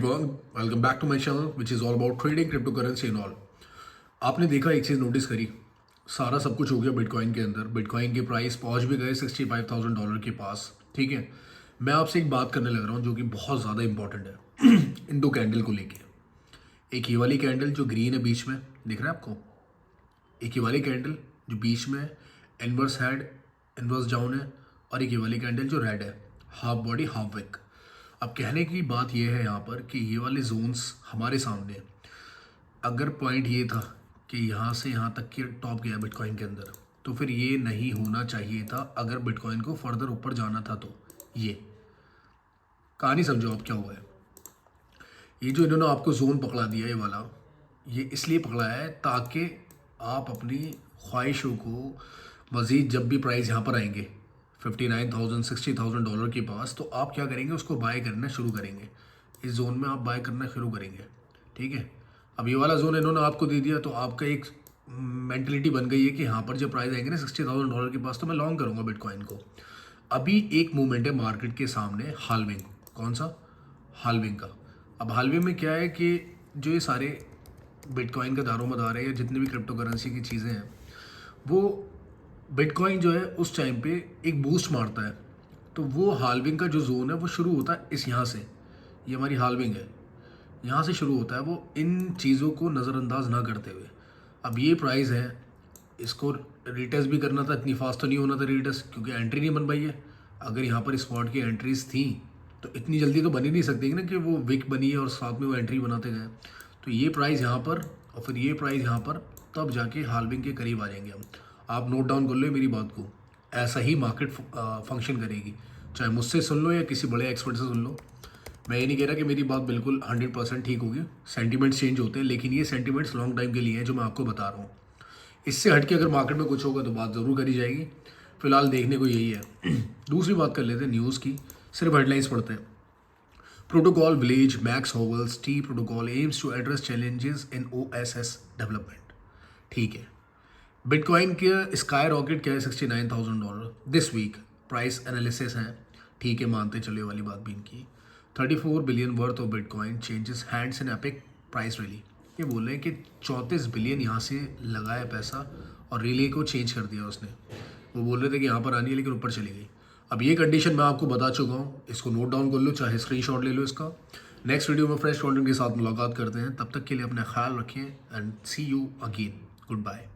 Welcome back to my channel which is all about trading crypto currency and all. आपने देखा एक चीज़ notice करी, सारा सब कुछ हो गया बिटकॉइन के अंदर। बिटकॉइन के प्राइस पहुंच भी गए $65,000 के पास। ठीक है, मैं आपसे एक बात करने लग रहा हूँ जो कि बहुत ज़्यादा इंपॉर्टेंट है इन दो कैंडल को लेके। एक ये वाली कैंडल जो ग्रीन है बीच में, दिख रहा है आपको? एक ये वाली कैंडल जो बीच में इनवर्स हेड इनवर्स डाउन है, और एक ये वाली कैंडल जो रेड है, हाफ बॉडी हाफ विक। अब कहने की बात यह है यहाँ पर कि ये वाले जोन्स हमारे सामने, अगर पॉइंट ये था कि यहाँ से यहाँ तक के टॉप गया बिटकॉइन के अंदर, तो फिर ये नहीं होना चाहिए था। अगर बिटकॉइन को फर्दर ऊपर जाना था तो ये कहानी समझो आप क्या हुआ है। ये जो इन्होंने आपको जोन पकड़ा दिया ये वाला, ये इसलिए पकड़ा है ताकि आप अपनी ख्वाहिशों को मज़ीद, जब भी प्राइस यहाँ पर आएंगे $59,000 $60,000 के पास, तो आप क्या करेंगे, उसको बाय करना शुरू करेंगे। इस जोन में आप बाय करना शुरू करेंगे। ठीक है, अब ये वाला जोन इन्होंने आपको दे दिया तो आपका एक मेंटलिटी बन गई है कि यहाँ पर जब प्राइस आएंगे ना $60,000 के पास, तो मैं लॉन्ग करूँगा बिटकॉइन को। अभी एक मूवमेंट है मार्केट के सामने, हाल्विंग। कौन सा? हाल्विंग का। अब हाल्विंग में क्या है कि जो ये सारे बिटकॉइन का दारोमदार है या जितने भी क्रिप्टो करेंसी की चीज़ें हैं, वो बिटकॉइन जो है उस टाइम पे एक बूस्ट मारता है। तो वो हाल्विंग का जो जोन है वो शुरू होता है इस यहाँ से, ये हमारी हाल्विंग है, यहाँ से शुरू होता है वो, इन चीज़ों को नज़रअंदाज ना करते हुए। अब ये प्राइस है, इसको रिटेस्ट भी करना था, इतनी फास्ट तो नहीं होना था रिटेस्ट, क्योंकि एंट्री नहीं बन पाई है। अगर यहाँ पर स्पॉट की एंट्रीज थी तो इतनी जल्दी तो बन ही नहीं सकती ना कि वो विक बनी है और साथ में वो एंट्री बनाते गए। तो ये प्राइस यहाँ पर और फिर ये प्राइस यहाँ पर, तब जाके हाल्विंग के करीब आ जाएंगे हम। आप नोट डाउन कर लो मेरी बात को, ऐसा ही मार्केट फंक्शन करेगी, चाहे मुझसे सुन लो या किसी बड़े एक्सपर्ट से सुन लो। मैं ये नहीं कह रहा कि मेरी बात बिल्कुल 100% ठीक होगी, सेंटिमेंट्स चेंज होते हैं, लेकिन ये सेंटिमेंट्स लॉन्ग टाइम के लिए हैं जो मैं आपको बता रहा हूँ। इससे हट के अगर मार्केट में कुछ होगा तो बात ज़रूर करी जाएगी। फिलहाल देखने को यही है। दूसरी बात कर लेते हैं न्यूज़ की, सिर्फ हेडलाइंस पढ़ते हैं। Protocol village max howls T protocol aims to address challenges in OSS development. ठीक है, बिटकॉइन के स्काई रॉकेट क्या है $69,000 दिस वीक, प्राइस एनालिसिस है। ठीक है, मानते चले वाली बात भी इनकी। 34 billion worth of bitcoin changes hands in epic price rally. ये बोल रहे हैं कि 34 बिलियन यहाँ से लगा है पैसा और रिले को चेंज कर दिया उसने। वो बोल रहे थे कि यहाँ पर आनी है लेकिन ऊपर चली गई। अब ये कंडीशन मैं आपको बता चुका हूँ, इसको नोट डाउन कर लो, चाहे स्क्रीनशॉट ले लो इसका। नेक्स्ट वीडियो में फ्रेश कंटेंट के साथ मुलाकात करते हैं, तब तक के लिए अपना ख्याल रखें and see you again. Good bye.